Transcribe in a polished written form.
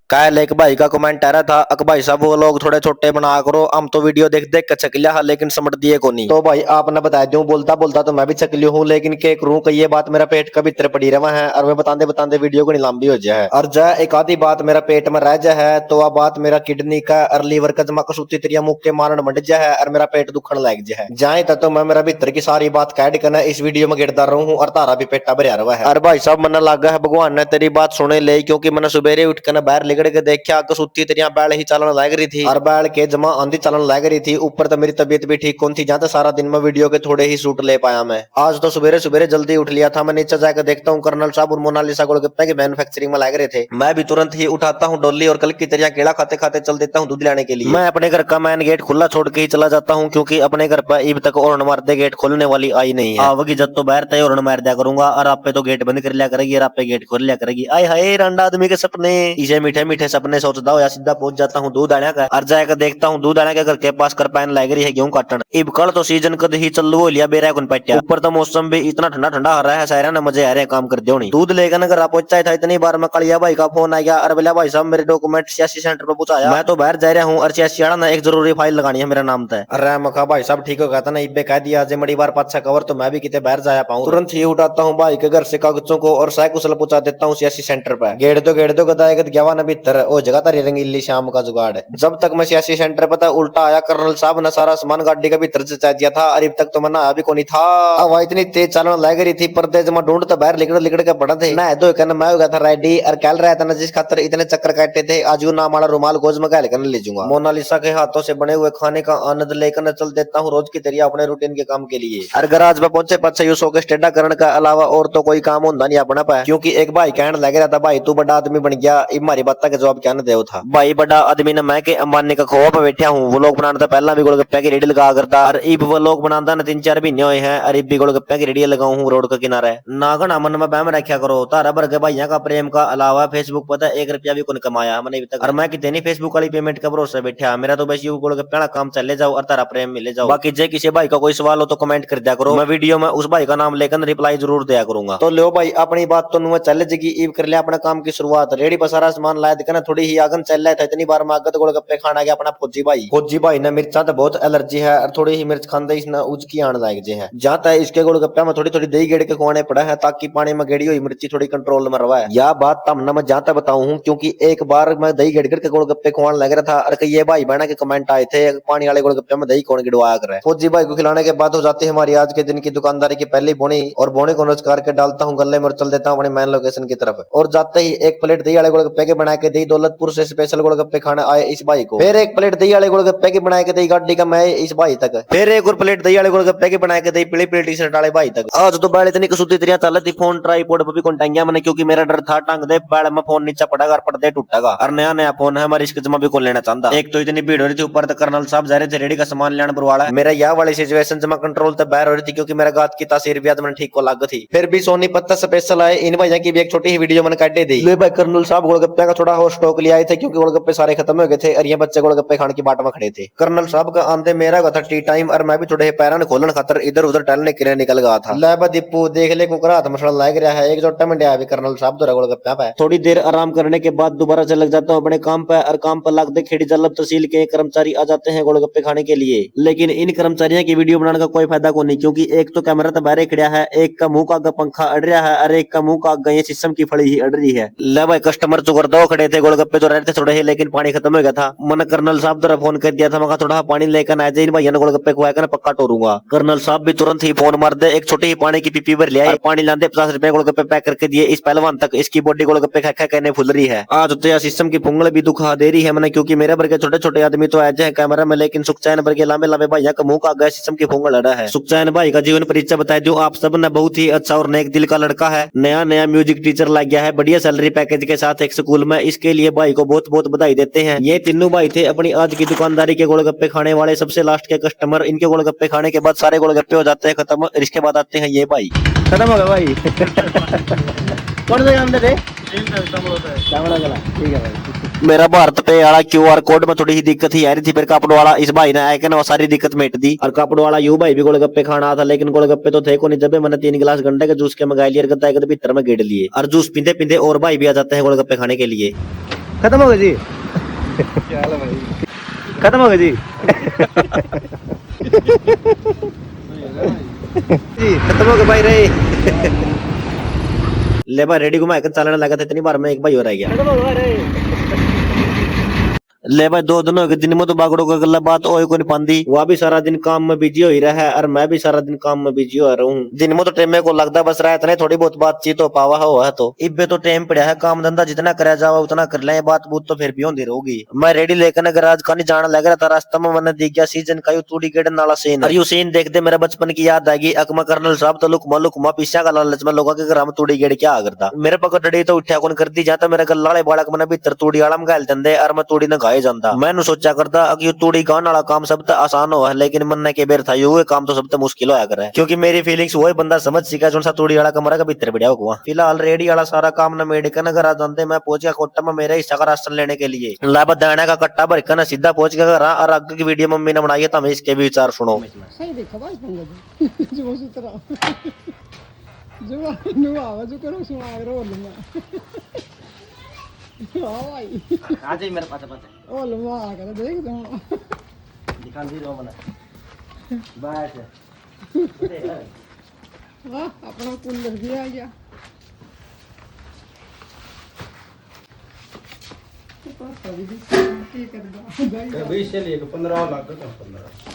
कायल एक भाई का कमेंट आ रहा था अक भाई साहब वो लोग थोड़े छोटे बना करो, हम तो वीडियो देख देख के छक लिया है, लेकिन समझ दिए को नहीं। तो भाई आपने बता दूं, बोलता बोलता तो मैं भी छक लिया हूँ, लेकिन क्या करूं कि ये बात मेरा पेट का भीतर पड़ी रहा है और मैं बताते बताते वीडियो को नहीं लंबी हो जाए और जा एक आधी बात मेरा पेट में रह जाए है तो वह बात मेरा किडनी का और लीवर का जमा कसूती त्रिया मुख के मारण मंड जाए और मेरा पेट दुखन लग जाए जाए तो मैं मेरा भीतर की सारी बात कैड करना इस वीडियो में गिरदार रहूं हूँ और तारा भी पेटा भरिया रहा है। और भाई साहब मन लगा है भगवान ने तेरी बात सुने ले, क्योंकि मैंने सुबेरे उठ कर बाहर लिगड़ के देखा कसूती तेरिया बैल ही चलन लग रही थी और बैल के जमा आंधी चलन लग रही थी। ऊपर तो मेरी तबीयत भी ठीक कौन थी, जहाँ सारा दिन में वीडियो के थोड़े ही शूट ले पाया मैं। आज तो सुबेरे सुबेरे जल्दी उठ लिया था, मैं नीचे जाकर देखता हूँ कर्नल साहब और मोनालिसा गोलगप्पे की मैन्युफैक्चरिंग में लग रहे थे। मैं भी तुरंत ही उठाता हूँ डोली और कल की तरह केला खाते खाते चल देता हूँ दूध लाने के लिए। मैं अपने घर का मैन गेट खुला छोड़ के ही चला जाता हूँ, क्योंकि अपने घर पर अब तक और मारते गेट खोलने वाली आई नहीं है। आवगी जब तो बाहर तय और मार दिया करूंगा और आप पे तो गेट बंद कर लिया करेगी और आप पे गेट खोल लिया करेगी। आए हाय रंडा आदमी के सपने, इसे मीठे मीठे सपने सोचता हूँ या सीधा पहुंच जाता हूँ दूध आने का और जाकर देखता हूँ दूध आने के घर के पास करपाइन लग रही है गेहूं काटन। इब कल तो सीजन कद ही चल हो लिया बेरा कुन पट्टिया, ऊपर तो मौसम भी इतना ठंडा ठंडा आ रहा है, सारा ना मजे आ रहे काम कर दो नहीं। दूध लेकर ना घर पहुंचा था इतनी बार मैं कलिया भाई का फोन आ गया और बोला भाई साहब मेरे डॉक्यूमेंट सियासी सेंटर पर पहुंचाया, मैं तो बाहर जा रहा हूँ और सियासी वाला ना एक जरूरी फाइल लगानी है मेरा नाम तय। अरे मखा भाई साहब ठीक हो गया था ना, इब्बे कह दिया आज बड़ी बार पाछा कवर तो मैं भी कितने बाहर जाया पाऊं। तुरंत ही उठाता हूँ भाई के घर से कागजों को और साइकुशल पहुंचा देता हूँ सियासी सेंटर पर। गेड़ दो गदाए गवा न भीतर ओ जगह तारी रंगीली शाम का जुगाड़। जब तक मैं सियासी सेंटर पर था उल्टा आया कर्नल साहब ने सारा सामान गाड़ी का भीतर से दिया था और अब तक तो मना अभी को नहीं था। हवा इतनी तेज चलने लग रही थी पर्दे जमा ढूंढता बाहर लिकड़ लिकड़ के पड़ा थे ना दो कहना मैं हो गया था रेडी और कल रहा था ना जिस खातर इतने चक्कर काटे थे आज यू नाम वाला रुमाल गोज में कहल ले जाऊंगा। मोनालिसा के हाथों से बने हुए खाने का आनंद लेकर चल देता हूँ रोज की तरह अपने रूटीन के काम के लिए। और गराज में पहुंचे पीछे यू शोकेस टेढ़ा करने का अलावा और तो कोई काम होता नहीं अपना पाया, क्योंकि एक भाई कहने लग रहा था भाई तू बड़ा आदमी बन गया, इब हमारी बात का जवाब क्या न दे था। भाई बड़ा आदमी ने मैं के अंबानी का खोआ पे बैठा हूँ, वो लोग बनाना था पहला भी गोलगप्पे की रेडी लगा करता और इब वो लोग बनाता ना 3-4 महीने हुए हैं और इब भी गोलगप्पे की रेडी लगाऊ हूँ रोड का किनारे। नागना मन में बहम रखा करो तारा भर के भाइयों का प्रेम का अलावा फेसबुक पर 1 रुपया भी कौन कमाया मैंने अभी तक, और मैं कितनी फेसबुक वाली पेमेंट का भरोसा बैठा, मेरा तो बस यू गोलगप्पे वाला काम चले जाओ और तारा प्रेम मिले जाओ। बाकी जे किसी भाई का कोई सवाल हो तो कमेंट कर दिया करो, मैं वीडियो में उस भाई का नाम लेकर रिप्लाई जरूर दिया करूंगा। तो लो भाई अपनी बात तो नुआ चल जगी इब कर लिया अपना काम की शुरुआत। रेडी पर सारा सामान लाया दिखना थोड़ी ही आगन चल रहा था, इतनी बार मैं आगत गोलगप्पे खाना गया अपना फौजी भाई ने मिर्चा तो बहुत एलर्जी है और थोड़ी ही मिर्च खाने इसने उजकी आने लायक जे है, जहाँ तक इसके गोलगप्पे में थोड़ी थोड़ी दही गेड़ के खुआने पड़ा है ताकि पानी में गेड़ी हुई मिर्ची थोड़ी कंट्रोल में रहा है। यह बात तब न मैं जहाँ तक बताऊं हूँ, क्योंकि एक बार मैं दही गेड़ के गोलगप्पे खुआने लग रहा था और ये भाई बहना के कमेंट आए थे पानी वाले गोलगप्पे में दही कौन गिड़वाया करे। फौजी भाई को खिलाने के बाद हो जाती है हमारी आज के दिन की दुकानदारी की पहली बोनी, और बोने को नोचकार के डालता हूँ गले में चल देता हूँ अपने मेन लोकेशन की तरफ। और जाते ही एक प्लेट दही वाले गोलगप्पे के बना के दी दौलतपुर से स्पेशल गोलगप्पे खाने आए इस भाई को, फिर एक प्लेट दही वाले गोलगप्पे की बना के दी गाड़ी का मैं इस भाई तक, फिर एक और प्लेट दही वाले गोलगप्पे की बना के दी पीली पीली टी शर्ट वाले भाई तक। आज तो बैल इतनी कसूती तरह चल थी फोन ट्राईपोड पर भी कौन मैंने, क्योंकि मेरा डर था टांग दे बैल में फोन नीचे पड़ेगा और पर्दे टूटेगा और नया नया फोन है हमारे इसके जमा भी कौन लेना चाहता। एक तो इतनी भीड़ हो रही थी ऊपर तक कर्नल साहब जा रहे थे रेडी का सामान लेना बरवाड़ा, मेरा यह वाली सिचुएशन जमा कंट्रोल तक बाहर हो रही थी क्योंकि मेरा गात की तासीर भी मैंने ठीक को लग थी। फिर भी सोनी पत्ता स्पेशल आए इन भाइयों की भी एक छोटी ही वीडियो मैंने काटे दी। ले भाई कर्नल साहब गोलगप्पे का थोड़ा और स्टॉक ले आए थे क्योंकि गोलगप्पे सारे खत्म हो गए थे और ये बच्चे गोलगप्पे खाने की बाट में खड़े थे। कर्नल साहब का आंदे मेरा था टी टाइम और मैं भी थोड़े पैरन खोलन खातर इधर उधर टहलने के लिए निकल गया था। ले दीपू देख ले कुकरा हाथ मसला लग रहा है, एक जोटा में भी कर्नल साहब तो गोलगप्पे पे थोड़ी देर आराम करने के बाद दोबारा से लग जाता हूँ अपने काम पे, और काम पर लगते खेड़ी जल्लब तहसील के कर्मचारी आ जाते हैं गोलगप्पे खाने के लिए। लेकिन इन कर्मचारियों की वीडियो बनाने का कोई फायदा को नहीं, क्योंकि एक तो कैमरा तो बाहर खड़ा है, एक का मुंह का आगे पंखा अड़ रहा है और एक का मुंह का आगे ये शीशम की फड़ी ही अड़ रही है। ले भाई कस्टमर चुकर दो खड़े थे गोलगप्पे तो रहते थोड़े ही, लेकिन पानी खत्म हो गया था। मैंने कर्नल साहब द्वारा फोन कर दिया था, मैं थोड़ा पानी लेकर आ जाए भैया ने गोलगप्पे खुआकर पक्का टोरूंगा। कर्नल साहब भी तुरंत ही फोन मार दे, एक छोटी ही पानी की पीपी भर लिया, पानी लाते 50 रुपए गोलगप्पे पैक करके दिए इस पहलवान तक, इसकी बॉडी गोलगप्पे खा खा कहने फुल रही है। आज तो यह सिस्टम की पुंगल भी दुखा दे रही है मैंने, क्योंकि मेरे वर्ग के छोटे छोटे आदमी तो ऐसे हैं कैमरा में, लेकिन सुखचैन वर्ग के लांबे लांबे भाइयों का मुंह का गया सिस्टम की पुंगल लड़ा है। सुखचैन भाई का जीवन परिचय बता दूं आप सब ने, बहुत ही अच्छा और नेक दिल का लड़का है, नया नया म्यूजिक टीचर लग गया है बढ़िया सैलरी पैकेज के साथ एक स्कूल में, इसके लिए भाई को बहुत बहुत बधाई देते हैं। ये तीनों भाई थे अपनी आज की दुकानदारी के गोलगप्पे खाने वाले सबसे लास्ट के कस्टमर। इनके गोलगप्पे खाने के बाद सारे गोलगप्पे हो जाते हैं खत्म, इसके बाद आते हैं ये भाई। खत्म हो गया भाई कौन सा काम थे? ठीक है भाई। मेरा भारत पे वाला QR कोड में थोड़ी ही दिक्कत ही आ रही थी, फिर कापड़ वाला इस भाई ने आके ना सारी दिक्कत मेट दी, और कापड़ वाला यू भाई भी गोलगप्पे खाना था, लेकिन गोलगप्पे तो थे को नहीं। जब मैंने 3 गिलास गंडे के जूस के मंगाए लिए गद्दा के भीतर में गेड़ लिए, और जूस पीते पीते और भाई भी आ जाते हैं गोलगप्पे खाने के लिए। खत्म हो गया जी। क्या हाल है भाई? खत्म हो गया जी। जी खत्म हो गया भाई रे। ले भाई रेडी घुमा कर चलाने लगा था इतनी बार में एक भाई हो रह गया। खत्म हो गया रे। ले भाई 2 दिन हो गए दिन में तो बागड़ों का गल्ला बात ओए को नहीं पांदी। वह भी सारा दिन काम में बिजी हो ही रहा है और मैं भी सारा दिन काम में बिजी हो रहा हूँ। दिन में तो टेम को लगता बस रात ने थोड़ी बहुत बातचीत हो पावा हुआ है तो इबे तो टेम पड़ा है काम धंधा जितना करा जावा उतना कर ले बात बूत तो फिर भी होती रहोगी। मैं रेडी लेकर गराज का नहीं जाना लग रहा था रास्ता में मैंने दिख गया सीजन का तूड़ी गेड़न वाला सीन और यू सीन देखते मेरे बचपन की याद आएगी अकमा कर्नल साहब तो लुकमा पीछा का लालच में लोगों के घर में तूड़ी गेड़ क्या करता मेरे पकड़ डड़ी तो उठा कौन करती जाता मेरे गल लाले बालक मैंने भीतर तूड़ी आला में गाल दे और मैं तूड़ी न गाए जाता मैंने सोचा करता कि तूड़ी गान वाला काम सब आसान हो लेकिन मन के बेर था ये काम तो सब मुश्किल होया करे क्योंकि मेरी फीलिंग्स वही बंदा समझ सीखा जो सा तूड़ी वाला कमरा का भीतर बढ़िया हुआ। फिलहाल रेडी वाला सारा काम न मेडिकल घर जानते मैं पहुंच गया कोटा में मेरे हिस्सा का राशन लेने के लिए लाभ दाना का कट्टा भर कर सीधा पहुंच गया घर और आगे की वीडियो मम्मी ने बनाई है तो हमें इसके भी विचार सुनो। सही देखा भाई पंगा जो सुतरा जो नु आवाज करो सुना रो लूंगा हां भाई आ जाइए मेरे पास पता ओ लूंगा कर देख दो दिखा दी रो मना बैठ वाह अपना कूलर भी आ गया तो पता भी नहीं क्या कर दो 20 से लेकर 15 लाख तक 15